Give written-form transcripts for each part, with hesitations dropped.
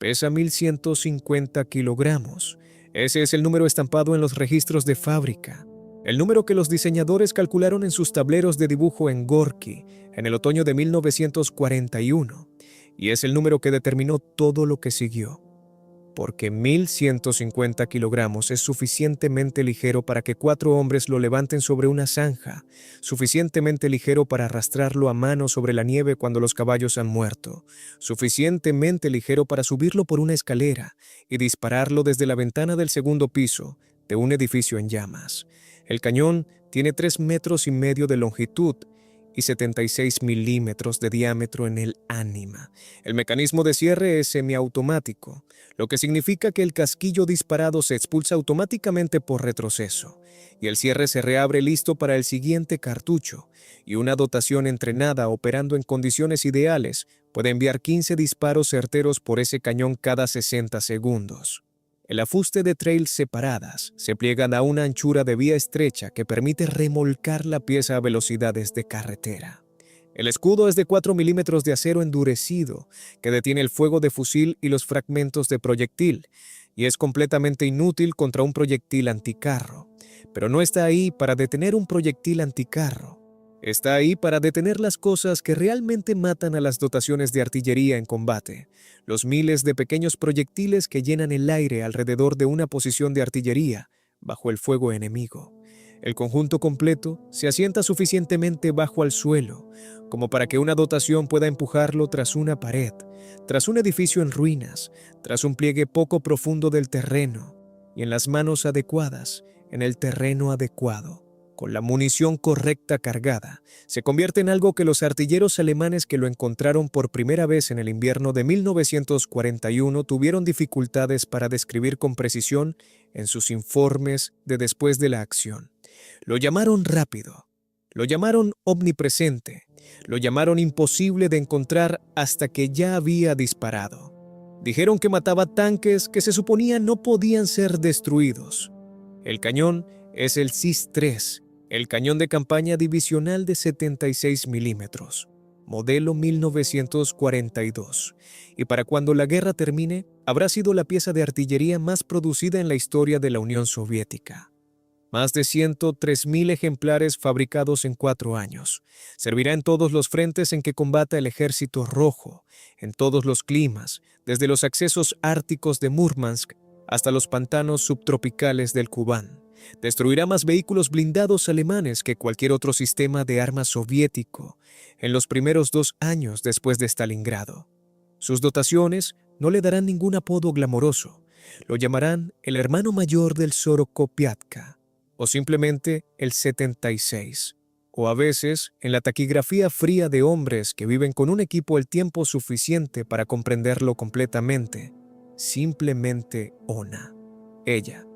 Pesa 1150 kilogramos. Ese es el número estampado en los registros de fábrica. El número que los diseñadores calcularon en sus tableros de dibujo en Gorky en el otoño de 1941. Y es el número que determinó todo lo que siguió. Porque 1150 kilogramos es suficientemente ligero para que 4 hombres lo levanten sobre una zanja, suficientemente ligero para arrastrarlo a mano sobre la nieve cuando los caballos han muerto, suficientemente ligero para subirlo por una escalera y dispararlo desde la ventana del segundo piso de un edificio en llamas. El cañón tiene 3,5 metros de longitud y 76 milímetros de diámetro en el ánima. El mecanismo de cierre es semiautomático, lo que significa que el casquillo disparado se expulsa automáticamente por retroceso, y el cierre se reabre listo para el siguiente cartucho, y una dotación entrenada operando en condiciones ideales puede enviar 15 disparos certeros por ese cañón cada 60 segundos. El afuste de trails separadas se pliegan a una anchura de vía estrecha que permite remolcar la pieza a velocidades de carretera. El escudo es de 4 milímetros de acero endurecido que detiene el fuego de fusil y los fragmentos de proyectil, y es completamente inútil contra un proyectil anticarro. Pero no está ahí para detener un proyectil anticarro. Está ahí para detener las cosas que realmente matan a las dotaciones de artillería en combate, los miles de pequeños proyectiles que llenan el aire alrededor de una posición de artillería bajo el fuego enemigo. El conjunto completo se asienta suficientemente bajo al suelo como para que una dotación pueda empujarlo tras una pared, tras un edificio en ruinas, tras un pliegue poco profundo del terreno y en las manos adecuadas, en el terreno adecuado. Con la munición correcta cargada, se convierte en algo que los artilleros alemanes que lo encontraron por primera vez en el invierno de 1941 tuvieron dificultades para describir con precisión en sus informes de después de la acción. Lo llamaron rápido, lo llamaron omnipresente, lo llamaron imposible de encontrar hasta que ya había disparado. Dijeron que mataba tanques que se suponía no podían ser destruidos. El cañón es el CIS-3, el cañón de campaña divisional de 76 milímetros, modelo 1942, y para cuando la guerra termine, habrá sido la pieza de artillería más producida en la historia de la Unión Soviética. Más de 103,000 ejemplares fabricados en 4 años. Servirá en todos los frentes en que combata el Ejército Rojo, en todos los climas, desde los accesos árticos de Murmansk hasta los pantanos subtropicales del Kubán. Destruirá más vehículos blindados alemanes que cualquier otro sistema de armas soviético en los primeros 2 años después de Stalingrado. Sus dotaciones no le darán ningún apodo glamoroso. Lo llamarán el hermano mayor del Sorokopiatka, o simplemente el 76, o a veces, en la taquigrafía fría de hombres que viven con un equipo el tiempo suficiente para comprenderlo completamente, simplemente Ona, ella.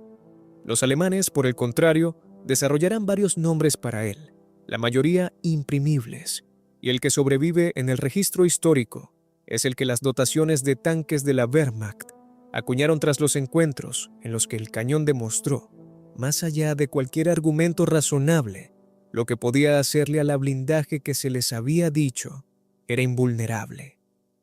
Los alemanes, por el contrario, desarrollarán varios nombres para él, la mayoría imprimibles, y el que sobrevive en el registro histórico es el que las dotaciones de tanques de la Wehrmacht acuñaron tras los encuentros en los que el cañón demostró, más allá de cualquier argumento razonable, lo que podía hacerle al blindaje que se les había dicho era invulnerable.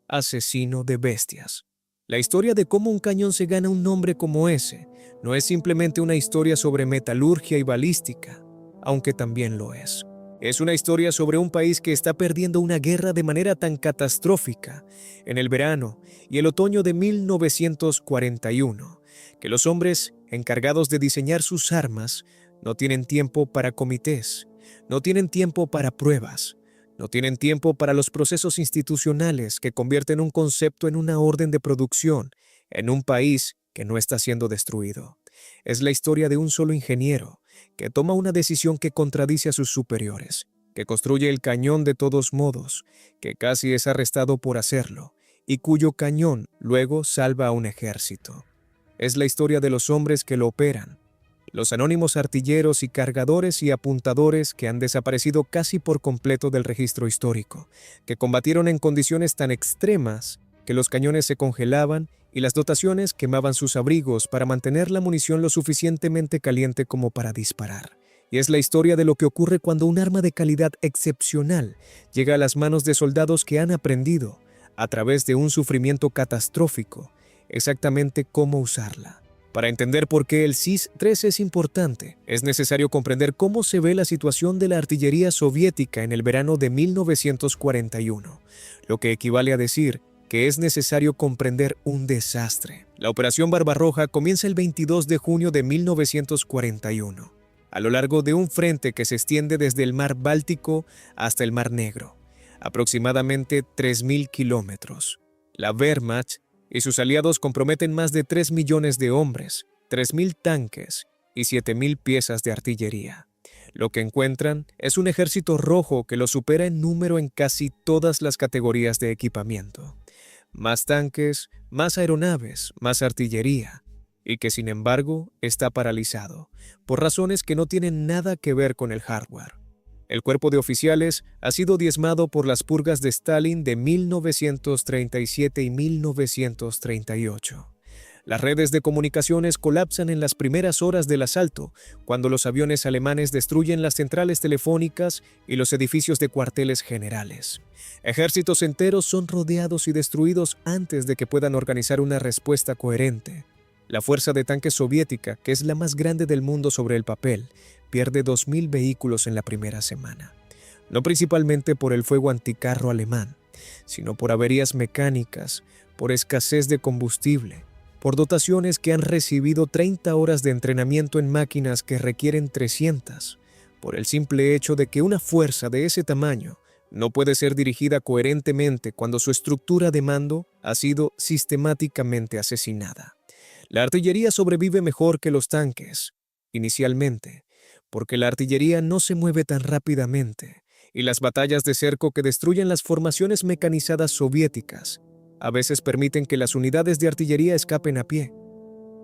Asesino de bestias. La historia de cómo un cañón se gana un nombre como ese no es simplemente una historia sobre metalurgia y balística, aunque también lo es. Es una historia sobre un país que está perdiendo una guerra de manera tan catastrófica en el verano y el otoño de 1941, que los hombres encargados de diseñar sus armas no tienen tiempo para comités, no tienen tiempo para pruebas, no tienen tiempo para los procesos institucionales que convierten un concepto en una orden de producción en un país que no está siendo destruido. Es la historia de un solo ingeniero que toma una decisión que contradice a sus superiores, que construye el cañón de todos modos, que casi es arrestado por hacerlo, y cuyo cañón luego salva a un ejército. Es la historia de los hombres que lo operan, los anónimos artilleros y cargadores y apuntadores que han desaparecido casi por completo del registro histórico, que combatieron en condiciones tan extremas que los cañones se congelaban y las dotaciones quemaban sus abrigos para mantener la munición lo suficientemente caliente como para disparar. Y es la historia de lo que ocurre cuando un arma de calidad excepcional llega a las manos de soldados que han aprendido, a través de un sufrimiento catastrófico, exactamente cómo usarla. Para entender por qué el SIS-3 es importante, es necesario comprender cómo se ve la situación de la artillería soviética en el verano de 1941, lo que equivale a decir que es necesario comprender un desastre. La Operación Barbarroja comienza el 22 de junio de 1941, a lo largo de un frente que se extiende desde el mar Báltico hasta el Mar Negro, aproximadamente 3.000 kilómetros. La Wehrmacht y sus aliados comprometen más de 3 millones de hombres, 3.000 tanques y 7.000 piezas de artillería. Lo que encuentran es un ejército rojo que lo supera en número en casi todas las categorías de equipamiento. Más tanques, más aeronaves, más artillería, y que sin embargo está paralizado, por razones que no tienen nada que ver con el hardware. El cuerpo de oficiales ha sido diezmado por las purgas de Stalin de 1937 y 1938. Las redes de comunicaciones colapsan en las primeras horas del asalto, cuando los aviones alemanes destruyen las centrales telefónicas y los edificios de cuarteles generales. Ejércitos enteros son rodeados y destruidos antes de que puedan organizar una respuesta coherente. La fuerza de tanques soviética, que es la más grande del mundo sobre el papel, pierde 2.000 vehículos en la primera semana. No principalmente por el fuego anticarro alemán, sino por averías mecánicas, por escasez de combustible, por dotaciones que han recibido 30 horas de entrenamiento en máquinas que requieren 300, por el simple hecho de que una fuerza de ese tamaño no puede ser dirigida coherentemente cuando su estructura de mando ha sido sistemáticamente asesinada. La artillería sobrevive mejor que los tanques, inicialmente, porque la artillería no se mueve tan rápidamente, y las batallas de cerco que destruyen las formaciones mecanizadas soviéticas a veces permiten que las unidades de artillería escapen a pie.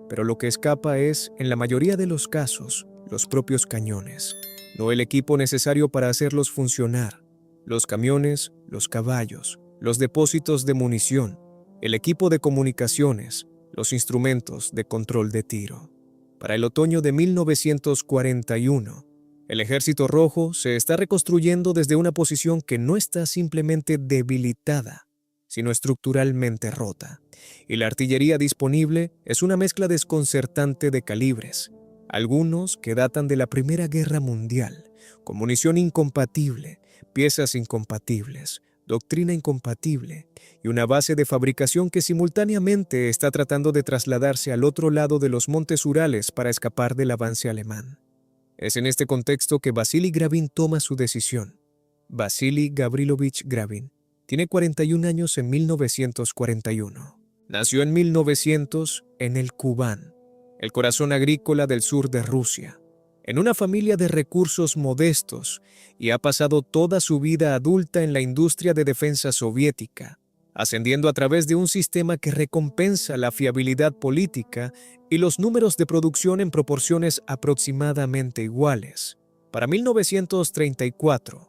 Pero lo que escapa es, en la mayoría de los casos, los propios cañones, no el equipo necesario para hacerlos funcionar. Los camiones, los caballos, los depósitos de munición, el equipo de comunicaciones, los instrumentos de control de tiro. Para el otoño de 1941, el Ejército Rojo se está reconstruyendo desde una posición que no está simplemente debilitada, sino estructuralmente rota, y la artillería disponible es una mezcla desconcertante de calibres, algunos que datan de la Primera Guerra Mundial, con munición incompatible, piezas incompatibles, doctrina incompatible y una base de fabricación que simultáneamente está tratando de trasladarse al otro lado de los montes Urales para escapar del avance alemán. Es en este contexto que Vasily Gravin toma su decisión. Vasily Gavrilovich Gravin tiene 41 años en 1941. Nació en 1900 en el Kubán, el corazón agrícola del sur de Rusia, en una familia de recursos modestos, y ha pasado toda su vida adulta en la industria de defensa soviética, ascendiendo a través de un sistema que recompensa la fiabilidad política y los números de producción en proporciones aproximadamente iguales. Para 1934,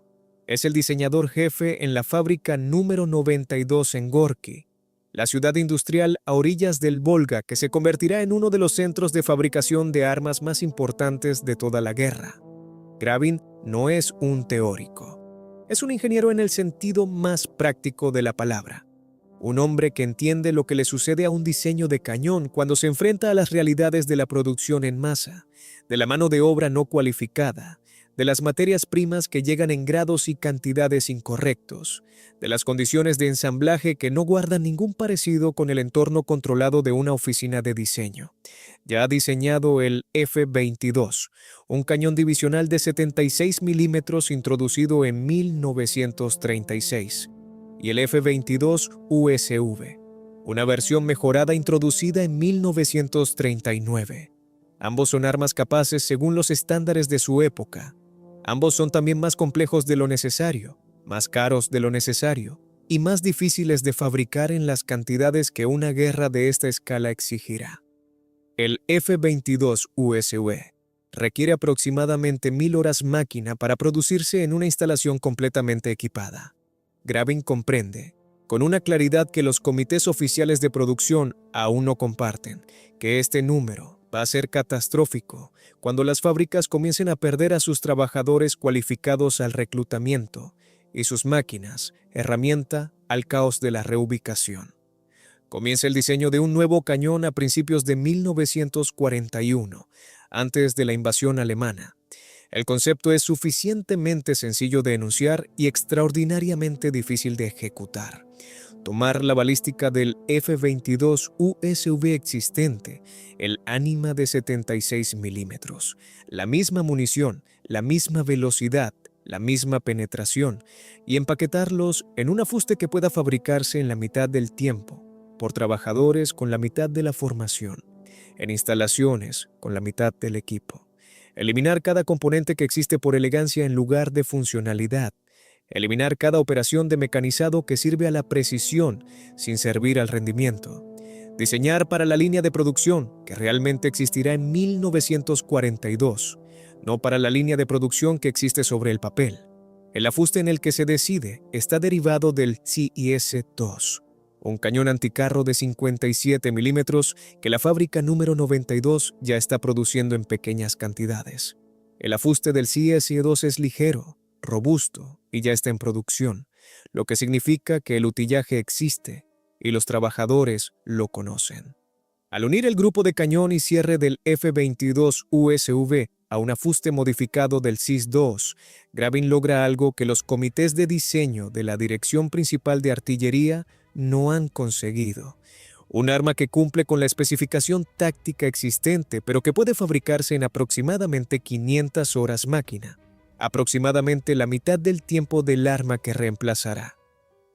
es el diseñador jefe en la fábrica número 92 en Gorky, la ciudad industrial a orillas del Volga que se convertirá en uno de los centros de fabricación de armas más importantes de toda la guerra. Gravin no es un teórico. Es un ingeniero en el sentido más práctico de la palabra. Un hombre que entiende lo que le sucede a un diseño de cañón cuando se enfrenta a las realidades de la producción en masa, de la mano de obra no cualificada, de las materias primas que llegan en grados y cantidades incorrectos, de las condiciones de ensamblaje que no guardan ningún parecido con el entorno controlado de una oficina de diseño. Ya ha diseñado el F-22, un cañón divisional de 76 milímetros introducido en 1936, y el F-22 USV, una versión mejorada introducida en 1939. Ambos son armas capaces según los estándares de su época. Ambos son también más complejos de lo necesario, más caros de lo necesario y más difíciles de fabricar en las cantidades que una guerra de esta escala exigirá. El F-22 USV requiere aproximadamente 1.000 horas máquina para producirse en una instalación completamente equipada. Gravin comprende, con una claridad que los comités oficiales de producción aún no comparten, que este número va a ser catastrófico cuando las fábricas comiencen a perder a sus trabajadores cualificados al reclutamiento y sus máquinas, herramienta al caos de la reubicación. Comienza el diseño de un nuevo cañón a principios de 1941, antes de la invasión alemana. El concepto es suficientemente sencillo de enunciar y extraordinariamente difícil de ejecutar. Tomar la balística del F-22 USV existente, el Anima de 76 milímetros, la misma munición, la misma velocidad, la misma penetración, y empaquetarlos en un afuste que pueda fabricarse en la mitad del tiempo, por trabajadores con la mitad de la formación, en instalaciones con la mitad del equipo. Eliminar cada componente que existe por elegancia en lugar de funcionalidad. Eliminar cada operación de mecanizado que sirve a la precisión sin servir al rendimiento. Diseñar para la línea de producción que realmente existirá en 1942, no para la línea de producción que existe sobre el papel. El afuste en el que se decide está derivado del CIS-2, un cañón anticarro de 57 milímetros que la fábrica número 92 ya está produciendo en pequeñas cantidades. El afuste del CIS-2 es ligero, robusto y ya está en producción, lo que significa que el utillaje existe y los trabajadores lo conocen. Al unir el grupo de cañón y cierre del F-22 USV a un afuste modificado del CIS-2, Gravin logra algo que los comités de diseño de la Dirección Principal de Artillería no han conseguido. Un arma que cumple con la especificación táctica existente, pero que puede fabricarse en aproximadamente 500 horas máquina, aproximadamente la mitad del tiempo del arma que reemplazará.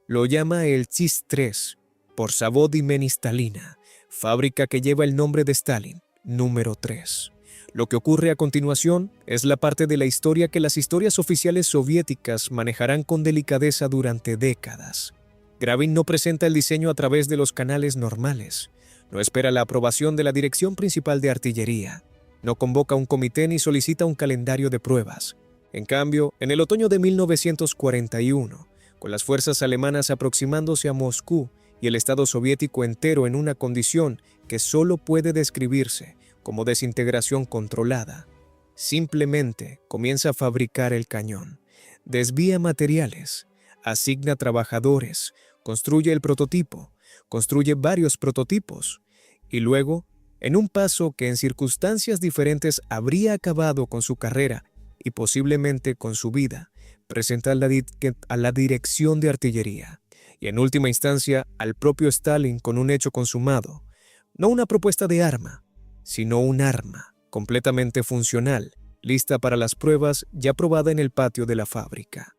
Lo llama el CIS-3, por Zavodimeni Stalina, fábrica que lleva el nombre de Stalin, número 3. Lo que ocurre a continuación es la parte de la historia que las historias oficiales soviéticas manejarán con delicadeza durante décadas. Gravin no presenta el diseño a través de los canales normales, no espera la aprobación de la Dirección Principal de Artillería, no convoca un comité ni solicita un calendario de pruebas. En cambio, en el otoño de 1941, con las fuerzas alemanas aproximándose a Moscú y el Estado soviético entero en una condición que solo puede describirse como desintegración controlada, simplemente comienza a fabricar el cañón, desvía materiales, asigna trabajadores, construye el prototipo, construye varios prototipos y luego, en un paso que en circunstancias diferentes habría acabado con su carrera y posiblemente con su vida, presenta a la Dirección de Artillería y en última instancia al propio Stalin con un hecho consumado, no una propuesta de arma, sino un arma completamente funcional, lista para las pruebas ya probada en el patio de la fábrica.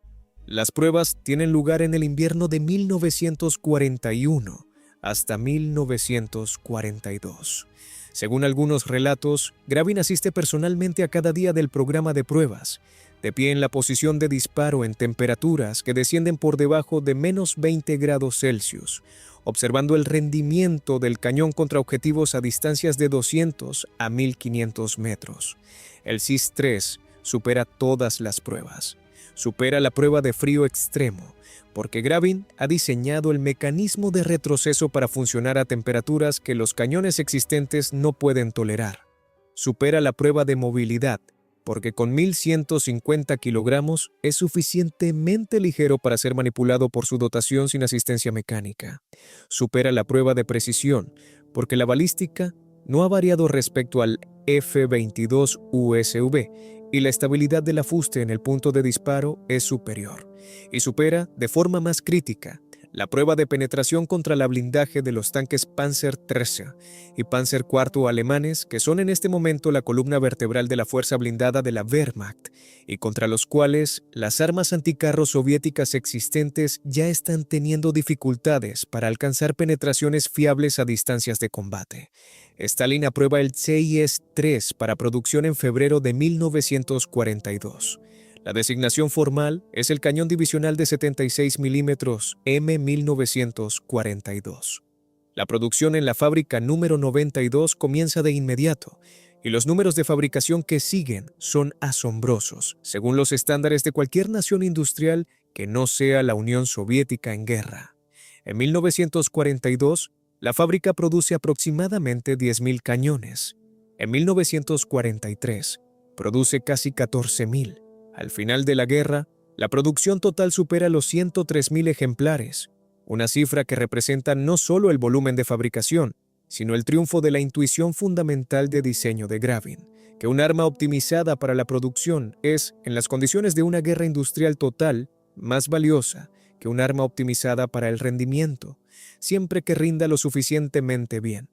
Las pruebas tienen lugar en el invierno de 1941 hasta 1942. Según algunos relatos, Gravin asiste personalmente a cada día del programa de pruebas, de pie en la posición de disparo en temperaturas que descienden por debajo de menos 20 grados Celsius, observando el rendimiento del cañón contra objetivos a distancias de 200 a 1500 metros. El CIS-3 supera todas las pruebas. Supera la prueba de frío extremo, porque Gravin ha diseñado el mecanismo de retroceso para funcionar a temperaturas que los cañones existentes no pueden tolerar. Supera la prueba de movilidad, porque con 1.150 kilogramos es suficientemente ligero para ser manipulado por su dotación sin asistencia mecánica. Supera la prueba de precisión, porque la balística no ha variado respecto al F-22 USV y la estabilidad del afuste en el punto de disparo es superior. Y supera, de forma más crítica, la prueba de penetración contra la blindaje de los tanques Panzer III y Panzer IV alemanes, que son en este momento la columna vertebral de la fuerza blindada de la Wehrmacht, y contra los cuales las armas anticarro soviéticas existentes ya están teniendo dificultades para alcanzar penetraciones fiables a distancias de combate. Stalin aprueba el CIS-3 para producción en febrero de 1942. La designación formal es el cañón divisional de 76 milímetros M1942. La producción en la fábrica número 92 comienza de inmediato, y los números de fabricación que siguen son asombrosos, según los estándares de cualquier nación industrial que no sea la Unión Soviética en guerra. En 1942, la fábrica produce aproximadamente 10.000 cañones. En 1943, produce casi 14.000. Al final de la guerra, la producción total supera los 103.000 ejemplares, una cifra que representa no solo el volumen de fabricación, sino el triunfo de la intuición fundamental de diseño de Gravin, que un arma optimizada para la producción es, en las condiciones de una guerra industrial total, más valiosa que un arma optimizada para el rendimiento, siempre que rinda lo suficientemente bien.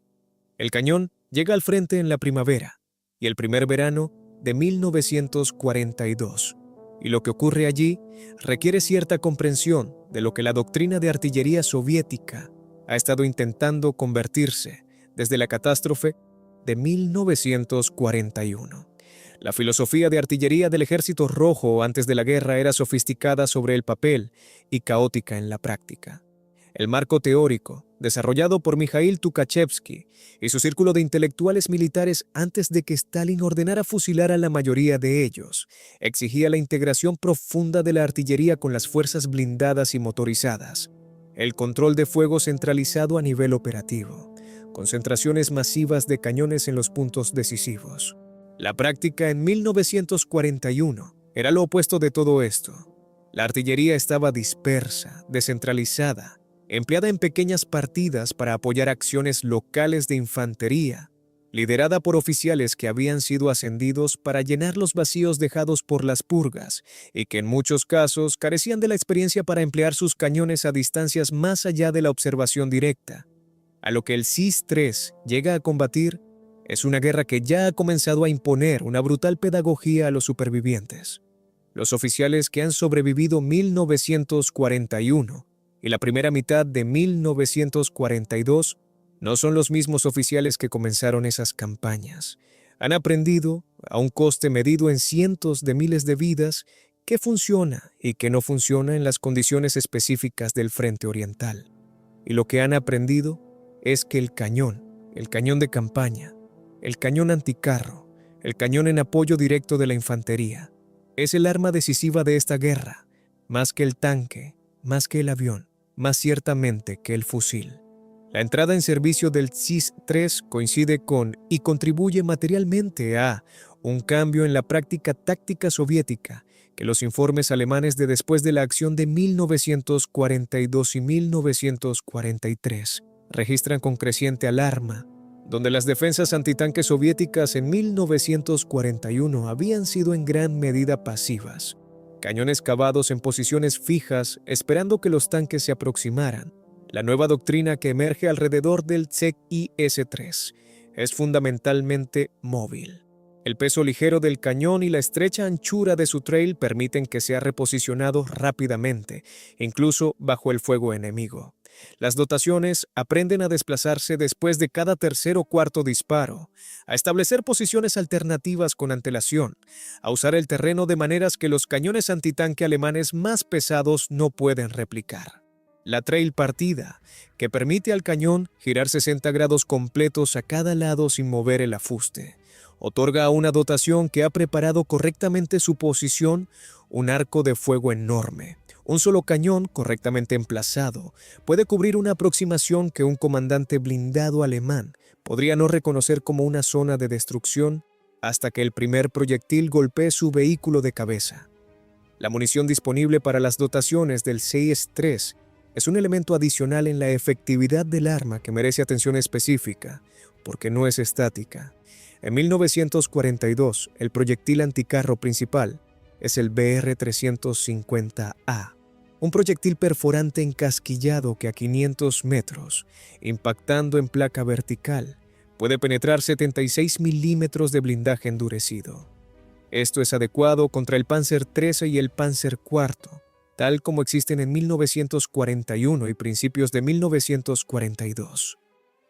El cañón llega al frente en la primavera y el primer verano de 1942, y lo que ocurre allí requiere cierta comprensión de lo que la doctrina de artillería soviética ha estado intentando convertirse desde la catástrofe de 1941. La filosofía de artillería del Ejército Rojo antes de la guerra era sofisticada sobre el papel y caótica en la práctica. El marco teórico, desarrollado por Mikhail Tukhachevsky y su círculo de intelectuales militares antes de que Stalin ordenara fusilar a la mayoría de ellos, exigía la integración profunda de la artillería con las fuerzas blindadas y motorizadas, el control de fuego centralizado a nivel operativo, concentraciones masivas de cañones en los puntos decisivos. La práctica en 1941 era lo opuesto de todo esto. La artillería estaba dispersa, descentralizada, empleada en pequeñas partidas para apoyar acciones locales de infantería, liderada por oficiales que habían sido ascendidos para llenar los vacíos dejados por las purgas y que en muchos casos carecían de la experiencia para emplear sus cañones a distancias más allá de la observación directa. A lo que el CIS-3 llega a combatir es una guerra que ya ha comenzado a imponer una brutal pedagogía a los supervivientes. Los oficiales que han sobrevivido 1941 y la primera mitad de 1942 no son los mismos oficiales que comenzaron esas campañas. Han aprendido, a un coste medido en cientos de miles de vidas, qué funciona y qué no funciona en las condiciones específicas del frente oriental. Y lo que han aprendido es que el cañón de campaña, el cañón anticarro, el cañón en apoyo directo de la infantería, es el arma decisiva de esta guerra, más que el tanque, más que el avión, más ciertamente que el fusil. La entrada en servicio del CIS-3 coincide con y contribuye materialmente a un cambio en la práctica táctica soviética que los informes alemanes de después de la acción de 1942 y 1943 registran con creciente alarma, donde las defensas antitanques soviéticas en 1941 habían sido en gran medida pasivas. Cañones cavados en posiciones fijas esperando que los tanques se aproximaran. La nueva doctrina que emerge alrededor del CIS-3 es fundamentalmente móvil. El peso ligero del cañón y la estrecha anchura de su trail permiten que sea reposicionado rápidamente, incluso bajo el fuego enemigo. Las dotaciones aprenden a desplazarse después de cada tercer o cuarto disparo, a establecer posiciones alternativas con antelación, a usar el terreno de maneras que los cañones antitanque alemanes más pesados no pueden replicar. La trail partida, que permite al cañón girar 60 grados completos a cada lado sin mover el afuste, otorga a una dotación que ha preparado correctamente su posición un arco de fuego enorme. Un solo cañón, correctamente emplazado, puede cubrir una aproximación que un comandante blindado alemán podría no reconocer como una zona de destrucción hasta que el primer proyectil golpee su vehículo de cabeza. La munición disponible para las dotaciones del CIS-3 es un elemento adicional en la efectividad del arma que merece atención específica, porque no es estática. En 1942, el proyectil anticarro principal es el BR-350A, un proyectil perforante encasquillado que a 500 metros, impactando en placa vertical, puede penetrar 76 milímetros de blindaje endurecido. Esto es adecuado contra el Panzer XIII y el Panzer IV, tal como existen en 1941 y principios de 1942.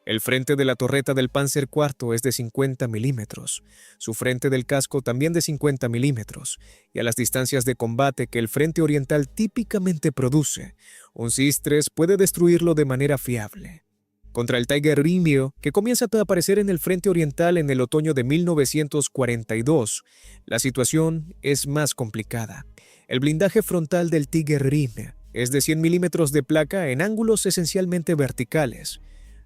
El frente de la torreta del Panzer IV es de 50 milímetros, su frente del casco también de 50 milímetros, y a las distancias de combate que el frente oriental típicamente produce, un CIS-3 puede destruirlo de manera fiable. Contra el Tiger Rimbio, que comienza a aparecer en el frente oriental en el otoño de 1942, la situación es más complicada. El blindaje frontal del Tiger Rim es de 100 milímetros de placa en ángulos esencialmente verticales.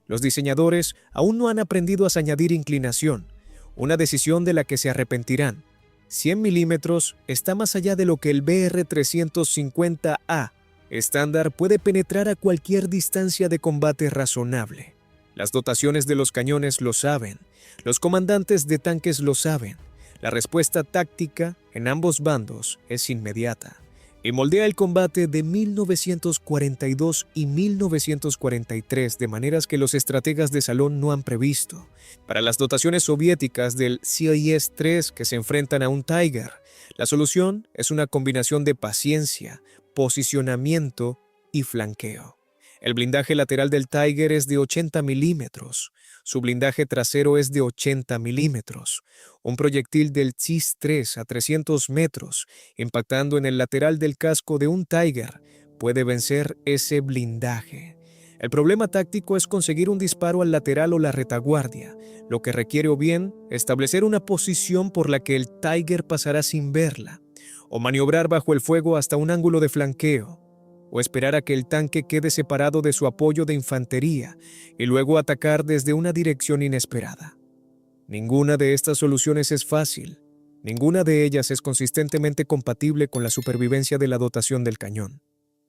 Los diseñadores aún no han aprendido a añadir inclinación, una decisión de la que se arrepentirán. 100 milímetros está más allá de lo que el BR-350A estándar puede penetrar a cualquier distancia de combate razonable. Las dotaciones de los cañones lo saben, los comandantes de tanques lo saben. La respuesta táctica en ambos bandos es inmediata y moldea el combate de 1942 y 1943 de maneras que los estrategas de salón no han previsto. Para las dotaciones soviéticas del CIS-3 que se enfrentan a un Tiger, la solución es una combinación de paciencia, posicionamiento y flanqueo. El blindaje lateral del Tiger es de 80 milímetros. Su blindaje trasero es de 80 milímetros. Un proyectil del CIS-3 a 300 metros, impactando en el lateral del casco de un Tiger, puede vencer ese blindaje. El problema táctico es conseguir un disparo al lateral o la retaguardia, lo que requiere o bien establecer una posición por la que el Tiger pasará sin verla, o maniobrar bajo el fuego hasta un ángulo de flanqueo, o esperar a que el tanque quede separado de su apoyo de infantería y luego atacar desde una dirección inesperada. Ninguna de estas soluciones es fácil, ninguna de ellas es consistentemente compatible con la supervivencia de la dotación del cañón,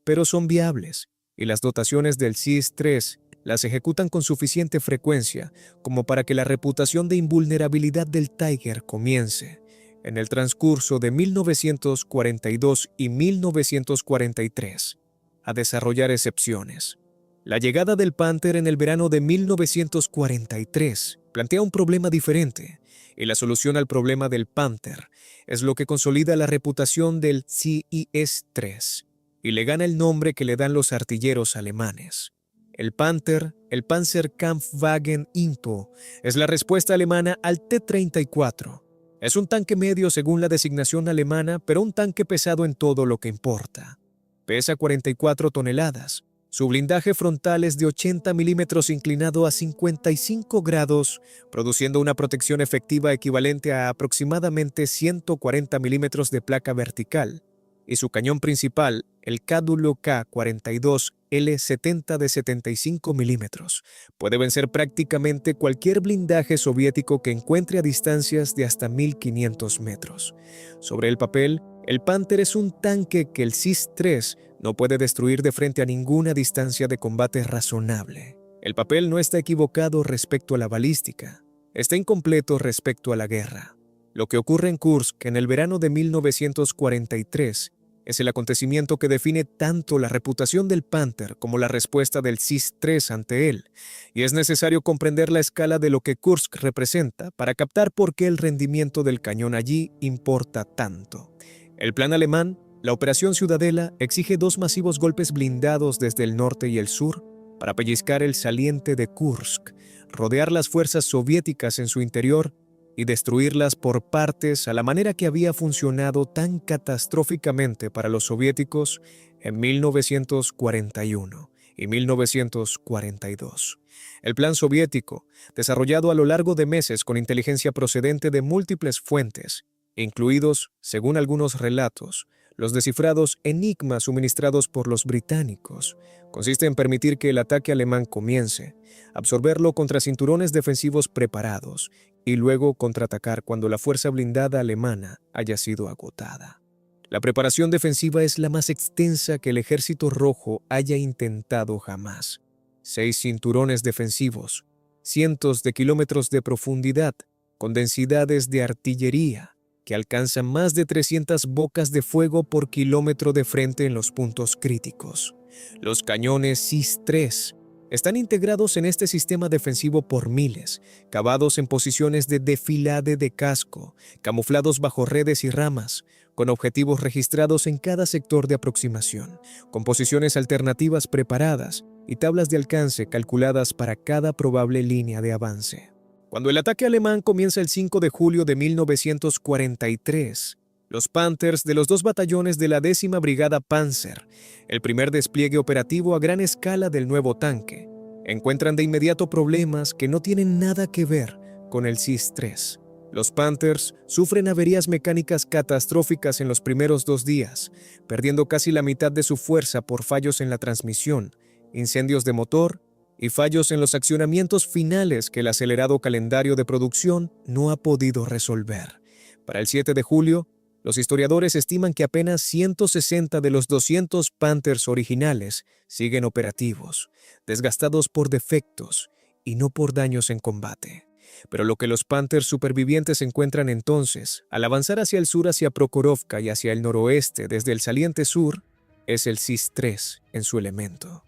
pero son viables y las dotaciones del CIS-3 las ejecutan con suficiente frecuencia como para que la reputación de invulnerabilidad del Tiger comience en el transcurso de 1942 y 1943 a desarrollar excepciones. La llegada del Panther en el verano de 1943 plantea un problema diferente, y la solución al problema del Panther es lo que consolida la reputación del CIS-3 y le gana el nombre que le dan los artilleros alemanes. El Panther, el Panzerkampfwagen Impo, es la respuesta alemana al T-34. Es un tanque medio según la designación alemana, pero un tanque pesado en todo lo que importa. Pesa 44 toneladas. Su blindaje frontal es de 80 milímetros inclinado a 55 grados, produciendo una protección efectiva equivalente a aproximadamente 140 milímetros de placa vertical. Y su cañón principal, el Cádulo K-42 L70 de 75 milímetros, puede vencer prácticamente cualquier blindaje soviético que encuentre a distancias de hasta 1500 metros. Sobre el papel, el Panther es un tanque que el CIS-3 no puede destruir de frente a ninguna distancia de combate razonable. El papel no está equivocado respecto a la balística, está incompleto respecto a la guerra. Lo que ocurre en Kursk en el verano de 1943 es el acontecimiento que define tanto la reputación del Panther como la respuesta del CIS-3 ante él, y es necesario comprender la escala de lo que Kursk representa para captar por qué el rendimiento del cañón allí importa tanto. El plan alemán, la Operación Ciudadela, exige 2 masivos golpes blindados desde el norte y el sur para pellizcar el saliente de Kursk, rodear las fuerzas soviéticas en su interior y destruirlas por partes a la manera que había funcionado tan catastróficamente para los soviéticos en 1941 y 1942. El plan soviético, desarrollado a lo largo de meses con inteligencia procedente de múltiples fuentes, incluidos, según algunos relatos, los descifrados enigmas suministrados por los británicos, consiste en permitir que el ataque alemán comience, absorberlo contra cinturones defensivos preparados y luego contraatacar cuando la fuerza blindada alemana haya sido agotada. La preparación defensiva es la más extensa que el Ejército Rojo haya intentado jamás. 6 cinturones defensivos, cientos de kilómetros de profundidad, con densidades de artillería, que alcanzan más de 300 bocas de fuego por kilómetro de frente en los puntos críticos. Los cañones CIS-3 están integrados en este sistema defensivo por miles, cavados en posiciones de defilade de casco, camuflados bajo redes y ramas, con objetivos registrados en cada sector de aproximación, con posiciones alternativas preparadas y tablas de alcance calculadas para cada probable línea de avance. Cuando el ataque alemán comienza el 5 de julio de 1943, los Panthers de los 2 batallones de la 10ª Brigada Panzer, el primer despliegue operativo a gran escala del nuevo tanque, encuentran de inmediato problemas que no tienen nada que ver con el CIS-3. Los Panthers sufren averías mecánicas catastróficas en los primeros 2 días, perdiendo casi la mitad de su fuerza por fallos en la transmisión, incendios de motor y fallos en los accionamientos finales que el acelerado calendario de producción no ha podido resolver. Para el 7 de julio, Los historiadores estiman que apenas 160 de los 200 Panthers originales siguen operativos, desgastados por defectos y no por daños en combate. Pero lo que los Panthers supervivientes encuentran entonces, al avanzar hacia el sur hacia Prokhorovka y hacia el noroeste desde el saliente sur, es el SIS-3 en su elemento.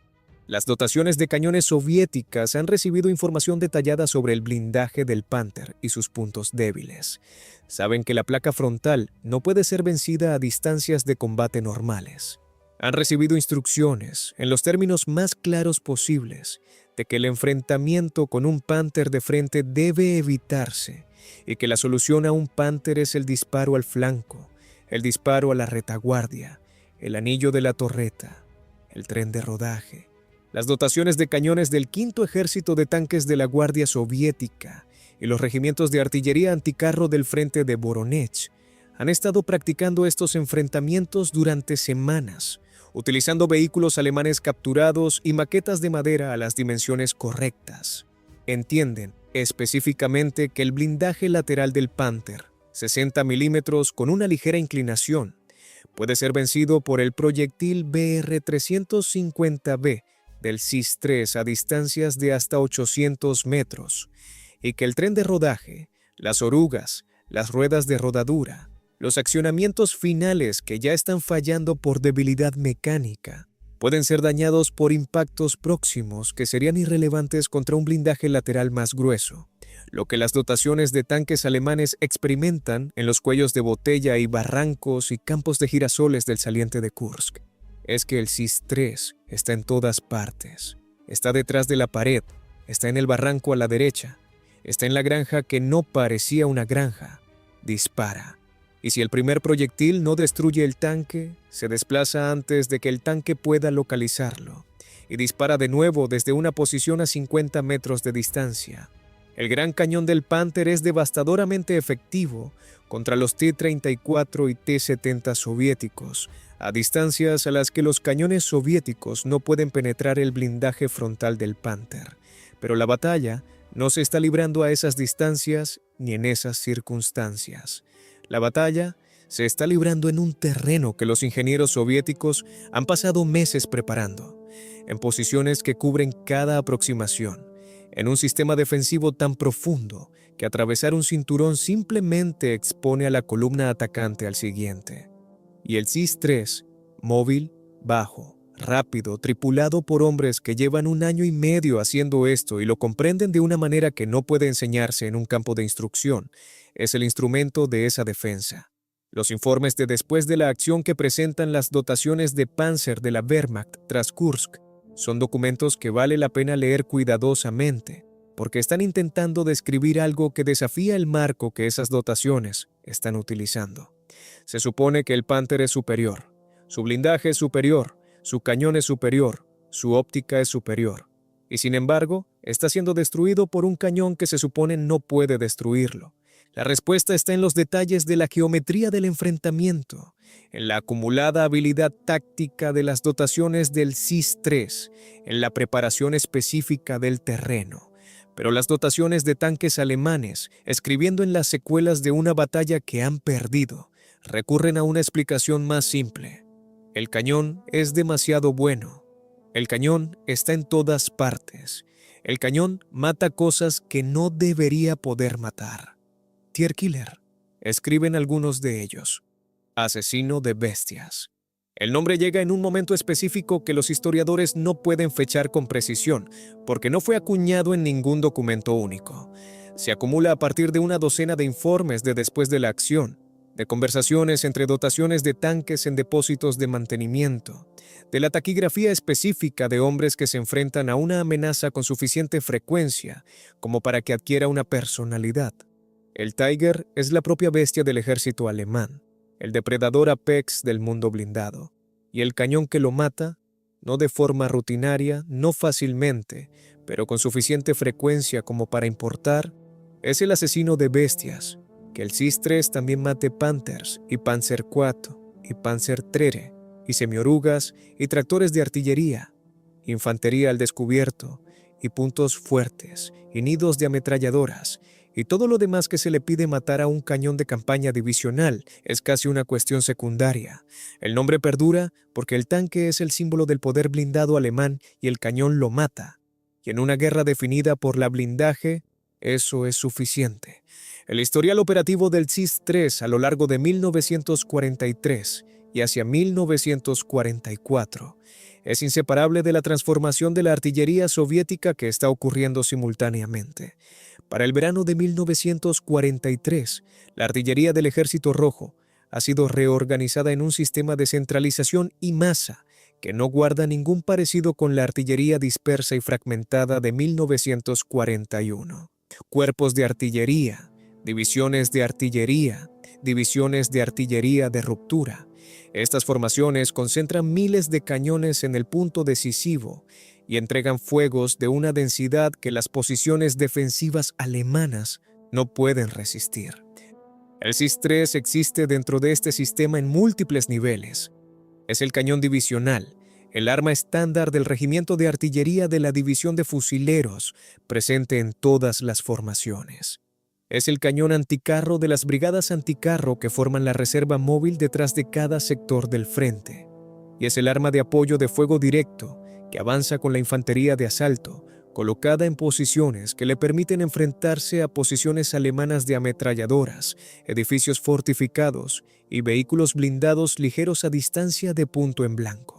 Las dotaciones de cañones soviéticas han recibido información detallada sobre el blindaje del Panther y sus puntos débiles. Saben que la placa frontal no puede ser vencida a distancias de combate normales. Han recibido instrucciones, en los términos más claros posibles, de que el enfrentamiento con un Panther de frente debe evitarse y que la solución a un Panther es el disparo al flanco, el disparo a la retaguardia, el anillo de la torreta, el tren de rodaje. Las dotaciones de cañones del Quinto Ejército de Tanques de la Guardia Soviética y los regimientos de artillería anticarro del frente de Voronezh han estado practicando estos enfrentamientos durante semanas, utilizando vehículos alemanes capturados y maquetas de madera a las dimensiones correctas. Entienden específicamente que el blindaje lateral del Panther, 60 milímetros con una ligera inclinación, puede ser vencido por el proyectil BR-350B del SIS-3 a distancias de hasta 800 metros, y que el tren de rodaje, las orugas, las ruedas de rodadura, los accionamientos finales que ya están fallando por debilidad mecánica, pueden ser dañados por impactos próximos que serían irrelevantes contra un blindaje lateral más grueso, lo que las dotaciones de tanques alemanes experimentan en los cuellos de botella y barrancos y campos de girasoles del saliente de Kursk. Es que el SIS-3 está en todas partes. Está detrás de la pared, está en el barranco a la derecha, está en la granja que no parecía una granja. Dispara. Y si el primer proyectil no destruye el tanque, se desplaza antes de que el tanque pueda localizarlo y dispara de nuevo desde una posición a 50 metros de distancia. El gran cañón del Panther es devastadoramente efectivo contra los T-34 y T-70 soviéticos, a distancias a las que los cañones soviéticos no pueden penetrar el blindaje frontal del Panther. Pero la batalla no se está librando a esas distancias ni en esas circunstancias. La batalla se está librando en un terreno que los ingenieros soviéticos han pasado meses preparando, en posiciones que cubren cada aproximación, en un sistema defensivo tan profundo que atravesar un cinturón simplemente expone a la columna atacante al siguiente. Y el SIS-3, móvil, bajo, rápido, tripulado por hombres que llevan 1 año y medio haciendo esto y lo comprenden de una manera que no puede enseñarse en un campo de instrucción, es el instrumento de esa defensa. Los informes de después de la acción que presentan las dotaciones de Panzer de la Wehrmacht tras Kursk son documentos que vale la pena leer cuidadosamente, porque están intentando describir algo que desafía el marco que esas dotaciones están utilizando. Se supone que el Panther es superior, su blindaje es superior, su cañón es superior, su óptica es superior, y sin embargo, está siendo destruido por un cañón que se supone no puede destruirlo. La respuesta está en los detalles de la geometría del enfrentamiento, en la acumulada habilidad táctica de las dotaciones del SIS-3, en la preparación específica del terreno. Pero las dotaciones de tanques alemanes, escribiendo en las secuelas de una batalla que han perdido, recurren a una explicación más simple. El cañón es demasiado bueno. El cañón está en todas partes. El cañón mata cosas que no debería poder matar. Tierkiller, escriben algunos de ellos. Asesino de bestias. El nombre llega en un momento específico que los historiadores no pueden fechar con precisión, porque no fue acuñado en ningún documento único. Se acumula a partir de 1 docena de informes de después de la acción, de conversaciones entre dotaciones de tanques en depósitos de mantenimiento, de la taquigrafía específica de hombres que se enfrentan a una amenaza con suficiente frecuencia como para que adquiera una personalidad. El Tiger es la propia bestia del ejército alemán, el depredador apex del mundo blindado, y el cañón que lo mata, no de forma rutinaria, no fácilmente, pero con suficiente frecuencia como para importar, es el asesino de bestias. Que el SIS-3 también mate Panthers y Panzer IV y Panzer III y semiorugas y tractores de artillería, infantería al descubierto y puntos fuertes y nidos de ametralladoras y todo lo demás que se le pide matar a un cañón de campaña divisional es casi una cuestión secundaria. El nombre perdura porque el tanque es el símbolo del poder blindado alemán y el cañón lo mata. Y en una guerra definida por la blindaje, eso es suficiente. El historial operativo del CIS-3 a lo largo de 1943 y hacia 1944 es inseparable de la transformación de la artillería soviética que está ocurriendo simultáneamente. Para el verano de 1943, la artillería del Ejército Rojo ha sido reorganizada en un sistema de centralización y masa que no guarda ningún parecido con la artillería dispersa y fragmentada de 1941. Cuerpos de artillería, divisiones de artillería, divisiones de artillería de ruptura. Estas formaciones concentran miles de cañones en el punto decisivo y entregan fuegos de una densidad que las posiciones defensivas alemanas no pueden resistir. El CIS-3 existe dentro de este sistema en múltiples niveles. Es el cañón divisional, el arma estándar del regimiento de artillería de la división de fusileros, presente en todas las formaciones. Es el cañón anticarro de las brigadas anticarro que forman la reserva móvil detrás de cada sector del frente. Y es el arma de apoyo de fuego directo que avanza con la infantería de asalto, colocada en posiciones que le permiten enfrentarse a posiciones alemanas de ametralladoras, edificios fortificados y vehículos blindados ligeros a distancia de punto en blanco.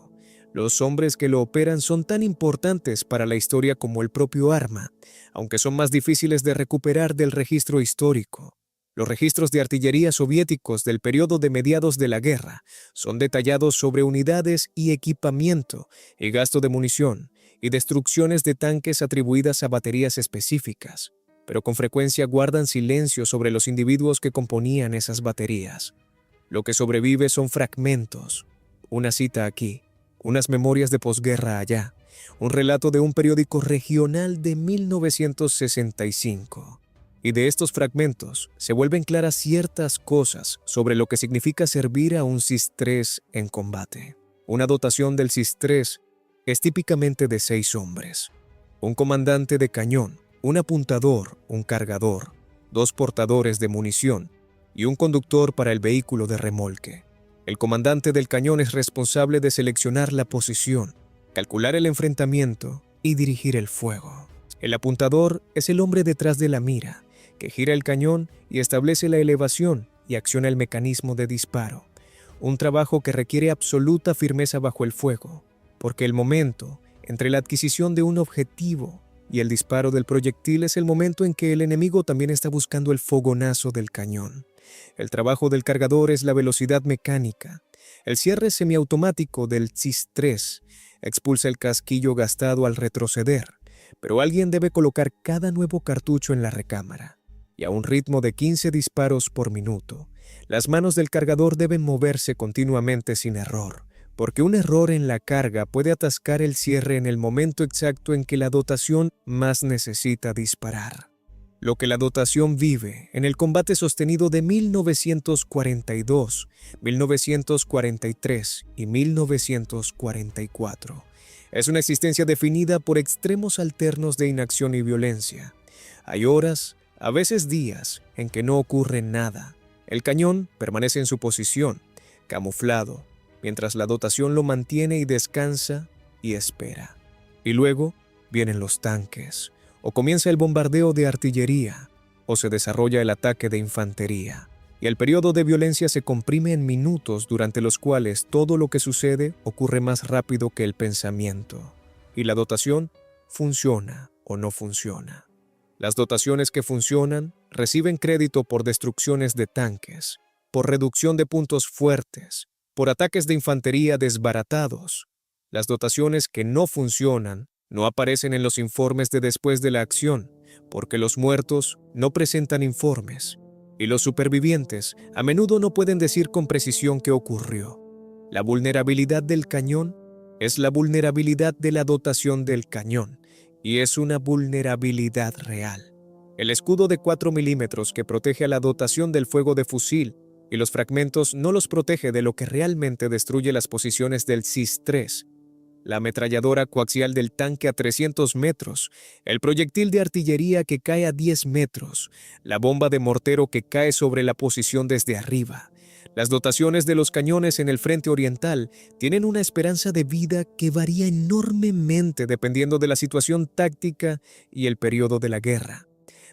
Los hombres que lo operan son tan importantes para la historia como el propio arma, aunque son más difíciles de recuperar del registro histórico. Los registros de artillería soviéticos del periodo de mediados de la guerra son detallados sobre unidades y equipamiento y gasto de munición y destrucciones de tanques atribuidas a baterías específicas, pero con frecuencia guardan silencio sobre los individuos que componían esas baterías. Lo que sobrevive son fragmentos, una cita aquí, unas memorias de posguerra allá, un relato de un periódico regional de 1965. Y de estos fragmentos se vuelven claras ciertas cosas sobre lo que significa servir a un CIS-3 en combate. Una dotación del CIS-3 es típicamente de 6 hombres. Un comandante de cañón, un apuntador, un cargador, 2 portadores de munición y un conductor para el vehículo de remolque. El comandante del cañón es responsable de seleccionar la posición, calcular el enfrentamiento y dirigir el fuego. El apuntador es el hombre detrás de la mira, que gira el cañón y establece la elevación y acciona el mecanismo de disparo. Un trabajo que requiere absoluta firmeza bajo el fuego, porque el momento entre la adquisición de un objetivo y el disparo del proyectil es el momento en que el enemigo también está buscando el fogonazo del cañón. El trabajo del cargador es la velocidad mecánica. El cierre semiautomático del CIS-3 expulsa el casquillo gastado al retroceder, pero alguien debe colocar cada nuevo cartucho en la recámara. Y a un ritmo de 15 disparos por minuto, las manos del cargador deben moverse continuamente sin error, porque un error en la carga puede atascar el cierre en el momento exacto en que la dotación más necesita disparar. Lo que la dotación vive en el combate sostenido de 1942, 1943 y 1944 es una existencia definida por extremos alternos de inacción y violencia. Hay horas, a veces días, en que no ocurre nada. El cañón permanece en su posición, camuflado, mientras la dotación lo mantiene y descansa y espera. Y luego vienen los tanques, o comienza el bombardeo de artillería, o se desarrolla el ataque de infantería, y el periodo de violencia se comprime en minutos durante los cuales todo lo que sucede ocurre más rápido que el pensamiento, y la dotación funciona o no funciona. Las dotaciones que funcionan reciben crédito por destrucciones de tanques, por reducción de puntos fuertes, por ataques de infantería desbaratados. Las dotaciones que no funcionan no aparecen en los informes de después de la acción, porque los muertos no presentan informes, y los supervivientes a menudo no pueden decir con precisión qué ocurrió. La vulnerabilidad del cañón es la vulnerabilidad de la dotación del cañón, y es una vulnerabilidad real. El escudo de 4 milímetros que protege a la dotación del fuego de fusil y los fragmentos no los protege de lo que realmente destruye las posiciones del CIS-3. la ametralladora coaxial del tanque a 300 metros, el proyectil de artillería que cae a 10 metros, la bomba de mortero que cae sobre la posición desde arriba. Las dotaciones de los cañones en el frente oriental tienen una esperanza de vida que varía enormemente dependiendo de la situación táctica y el periodo de la guerra.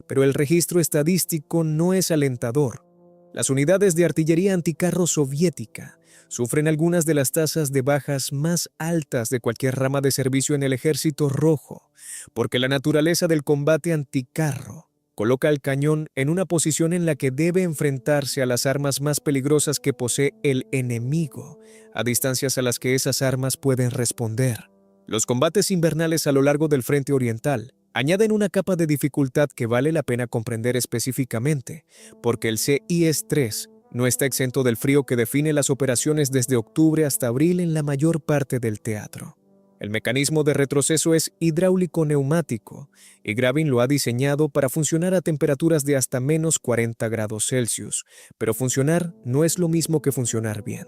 Pero el registro estadístico no es alentador. Las unidades de artillería anticarro soviética sufren algunas de las tasas de bajas más altas de cualquier rama de servicio en el Ejército Rojo, porque la naturaleza del combate anticarro coloca al cañón en una posición en la que debe enfrentarse a las armas más peligrosas que posee el enemigo, a distancias a las que esas armas pueden responder. Los combates invernales a lo largo del frente oriental añaden una capa de dificultad que vale la pena comprender específicamente, porque el CIS-3 no está exento del frío que define las operaciones desde octubre hasta abril en la mayor parte del teatro. El mecanismo de retroceso es hidráulico-neumático y Gravin lo ha diseñado para funcionar a temperaturas de hasta menos 40 grados Celsius, pero funcionar no es lo mismo que funcionar bien,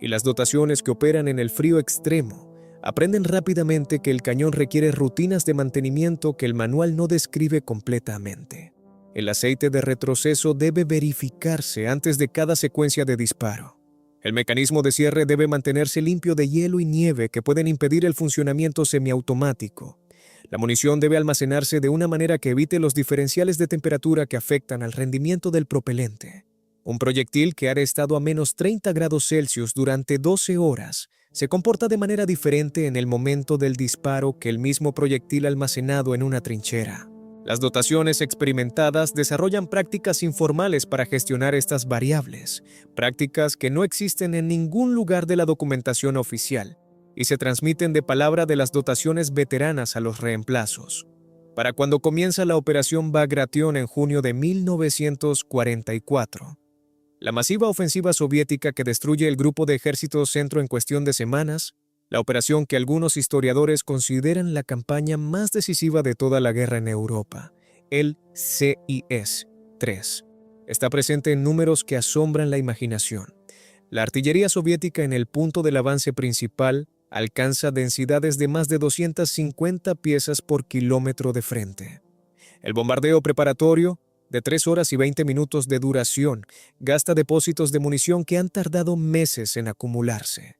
y las dotaciones que operan en el frío extremo aprenden rápidamente que el cañón requiere rutinas de mantenimiento que el manual no describe completamente. El aceite de retroceso debe verificarse antes de cada secuencia de disparo. El mecanismo de cierre debe mantenerse limpio de hielo y nieve que pueden impedir el funcionamiento semiautomático. La munición debe almacenarse de una manera que evite los diferenciales de temperatura que afectan al rendimiento del propelente. Un proyectil que ha estado a menos 30 grados Celsius durante 12 horas se comporta de manera diferente en el momento del disparo que el mismo proyectil almacenado en una trinchera. Las dotaciones experimentadas desarrollan prácticas informales para gestionar estas variables, prácticas que no existen en ningún lugar de la documentación oficial y se transmiten de palabra de las dotaciones veteranas a los reemplazos. Para cuando comienza la Operación Bagration en junio de 1944, la masiva ofensiva soviética que destruye el grupo de ejércitos centro en cuestión de semanas, la operación que algunos historiadores consideran la campaña más decisiva de toda la guerra en Europa, el CIS-3, está presente en números que asombran la imaginación. La artillería soviética en el punto del avance principal alcanza densidades de más de 250 piezas por kilómetro de frente. El bombardeo preparatorio, de 3 horas y 20 minutos de duración, gasta depósitos de munición que han tardado meses en acumularse.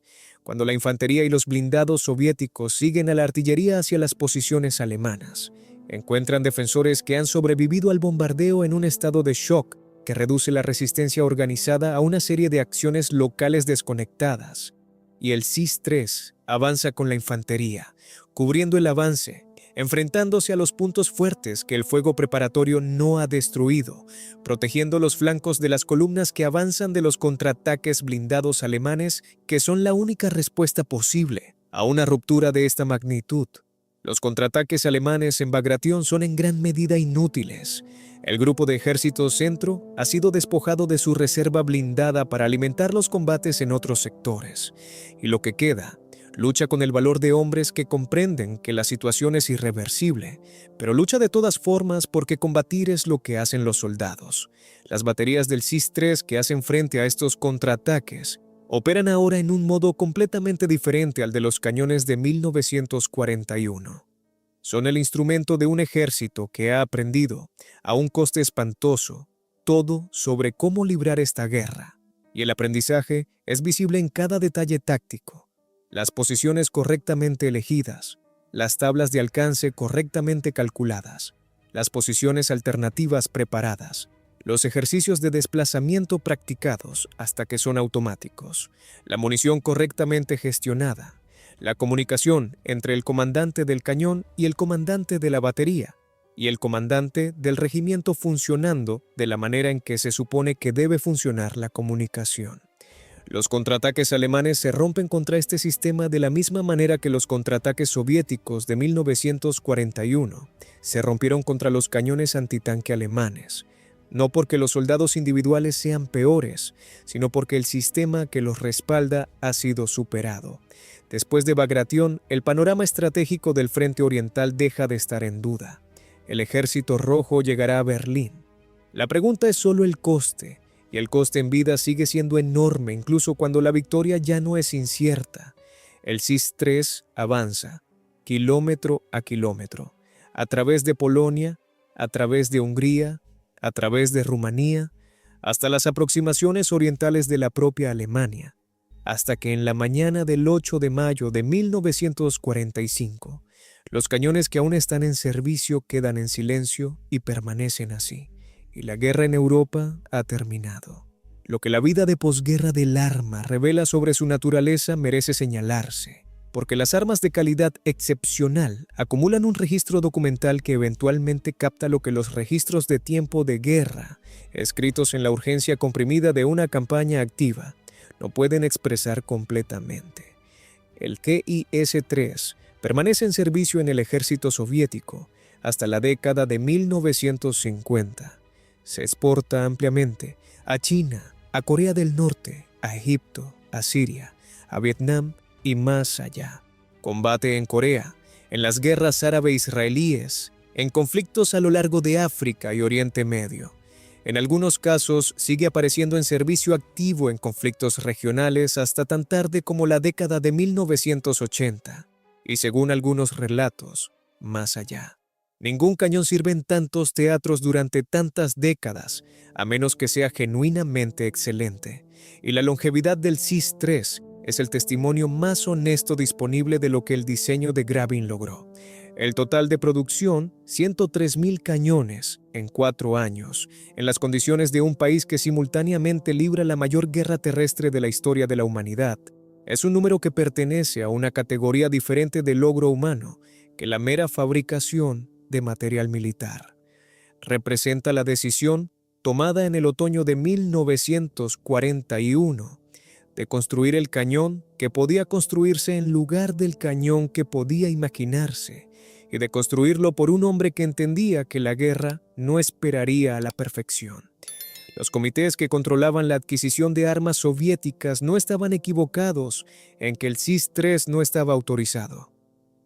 Cuando la infantería y los blindados soviéticos siguen a la artillería hacia las posiciones alemanas, encuentran defensores que han sobrevivido al bombardeo en un estado de shock que reduce la resistencia organizada a una serie de acciones locales desconectadas. Y el CIS-3 avanza con la infantería, cubriendo el avance, enfrentándose a los puntos fuertes que el fuego preparatorio no ha destruido, protegiendo los flancos de las columnas que avanzan de los contraataques blindados alemanes que son la única respuesta posible a una ruptura de esta magnitud. Los contraataques alemanes en Bagration son en gran medida inútiles. El grupo de ejército centro ha sido despojado de su reserva blindada para alimentar los combates en otros sectores, y lo que queda lucha con el valor de hombres que comprenden que la situación es irreversible, pero lucha de todas formas porque combatir es lo que hacen los soldados. Las baterías del CIS-3 que hacen frente a estos contraataques operan ahora en un modo completamente diferente al de los cañones de 1941. Son el instrumento de un ejército que ha aprendido, a un coste espantoso, todo sobre cómo librar esta guerra, y el aprendizaje es visible en cada detalle táctico. Las posiciones correctamente elegidas, las tablas de alcance correctamente calculadas, las posiciones alternativas preparadas, los ejercicios de desplazamiento practicados hasta que son automáticos, la munición correctamente gestionada, la comunicación entre el comandante del cañón y el comandante de la batería, y el comandante del regimiento funcionando de la manera en que se supone que debe funcionar la comunicación. Los contraataques alemanes se rompen contra este sistema de la misma manera que los contraataques soviéticos de 1941 se rompieron contra los cañones antitanque alemanes, no porque los soldados individuales sean peores, sino porque el sistema que los respalda ha sido superado. Después de Bagration, el panorama estratégico del frente oriental deja de estar en duda. El ejército rojo llegará a Berlín. La pregunta es solo el coste, y el coste en vida sigue siendo enorme incluso cuando la victoria ya no es incierta. El SIS-3 avanza, kilómetro a kilómetro, a través de Polonia, a través de Hungría, a través de Rumanía, hasta las aproximaciones orientales de la propia Alemania, hasta que en la mañana del 8 de mayo de 1945, los cañones que aún están en servicio quedan en silencio y permanecen así, y la guerra en Europa ha terminado. Lo que la vida de posguerra del arma revela sobre su naturaleza merece señalarse, porque las armas de calidad excepcional acumulan un registro documental que eventualmente capta lo que los registros de tiempo de guerra, escritos en la urgencia comprimida de una campaña activa, no pueden expresar completamente. El KIS-3 permanece en servicio en el ejército soviético hasta la década de 1950. Se exporta ampliamente a China, a Corea del Norte, a Egipto, a Siria, a Vietnam y más allá. Combate en Corea, en las guerras árabe-israelíes, en conflictos a lo largo de África y Oriente Medio. En algunos casos sigue apareciendo en servicio activo en conflictos regionales hasta tan tarde como la década de 1980, y según algunos relatos, más allá. Ningún cañón sirve en tantos teatros durante tantas décadas, a menos que sea genuinamente excelente, y la longevidad del SIS-3 es el testimonio más honesto disponible de lo que el diseño de Grabin logró. El total de producción, 103,000 cañones en 4 años, en las condiciones de un país que simultáneamente libra la mayor guerra terrestre de la historia de la humanidad. Es un número que pertenece a una categoría diferente de logro humano que la mera fabricación de material militar. Representa la decisión tomada en el otoño de 1941 de construir el cañón que podía construirse en lugar del cañón que podía imaginarse, y de construirlo por un hombre que entendía que la guerra no esperaría a la perfección. Los comités que controlaban la adquisición de armas soviéticas no estaban equivocados en que el SIS-3 no estaba autorizado.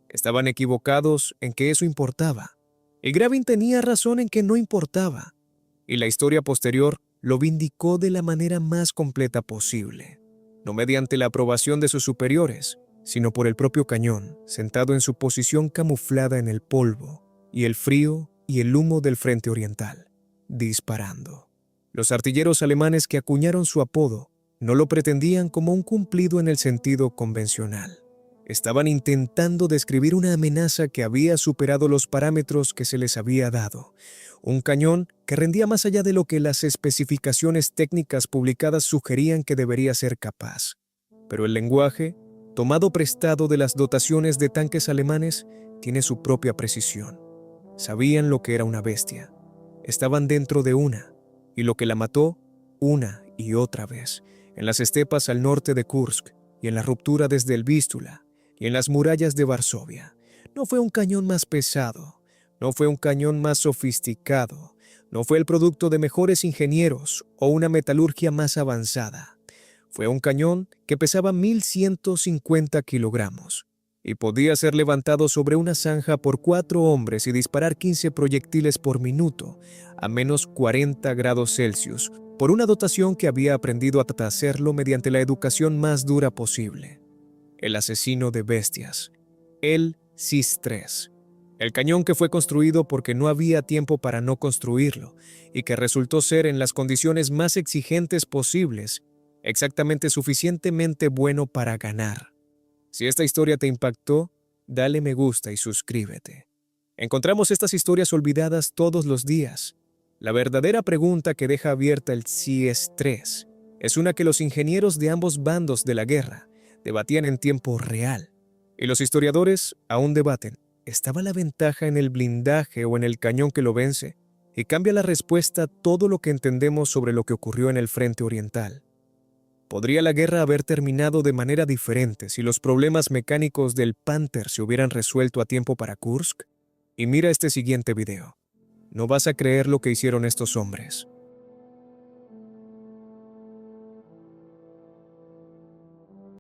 Estaban equivocados en que eso importaba. Y Grabin tenía razón en que no importaba. Y la historia posterior lo vindicó de la manera más completa posible. No mediante la aprobación de sus superiores, sino por el propio cañón, sentado en su posición camuflada en el polvo y el frío y el humo del frente oriental, disparando. Los artilleros alemanes que acuñaron su apodo no lo pretendían como un cumplido en el sentido convencional. Estaban intentando describir una amenaza que había superado los parámetros que se les había dado. Un cañón que rendía más allá de lo que las especificaciones técnicas publicadas sugerían que debería ser capaz. Pero el lenguaje, tomado prestado de las dotaciones de tanques alemanes, tiene su propia precisión. Sabían lo que era una bestia. Estaban dentro de una, y lo que la mató, una y otra vez, en las estepas al norte de Kursk y en la ruptura desde el Vístula, y en las murallas de Varsovia. No fue un cañón más pesado, no fue un cañón más sofisticado, no fue el producto de mejores ingenieros o una metalurgia más avanzada. Fue un cañón que pesaba 1,150 kilogramos y podía ser levantado sobre una zanja por 4 hombres y disparar 15 proyectiles por minuto a menos 40 grados Celsius por una dotación que había aprendido a hacerlo mediante la educación más dura posible. El asesino de bestias, el SIS-3. El cañón que fue construido porque no había tiempo para no construirlo y que resultó ser en las condiciones más exigentes posibles, exactamente suficientemente bueno para ganar. Si esta historia te impactó, dale me gusta y suscríbete. Encontramos estas historias olvidadas todos los días. La verdadera pregunta que deja abierta el SIS-3 es una que los ingenieros de ambos bandos de la guerra debatían en tiempo real, y los historiadores aún debaten. ¿Estaba la ventaja en el blindaje o en el cañón que lo vence? Y cambia la respuesta todo lo que entendemos sobre lo que ocurrió en el frente oriental. ¿Podría la guerra haber terminado de manera diferente si los problemas mecánicos del Panther se hubieran resuelto a tiempo para Kursk? Y mira este siguiente video. No vas a creer lo que hicieron estos hombres.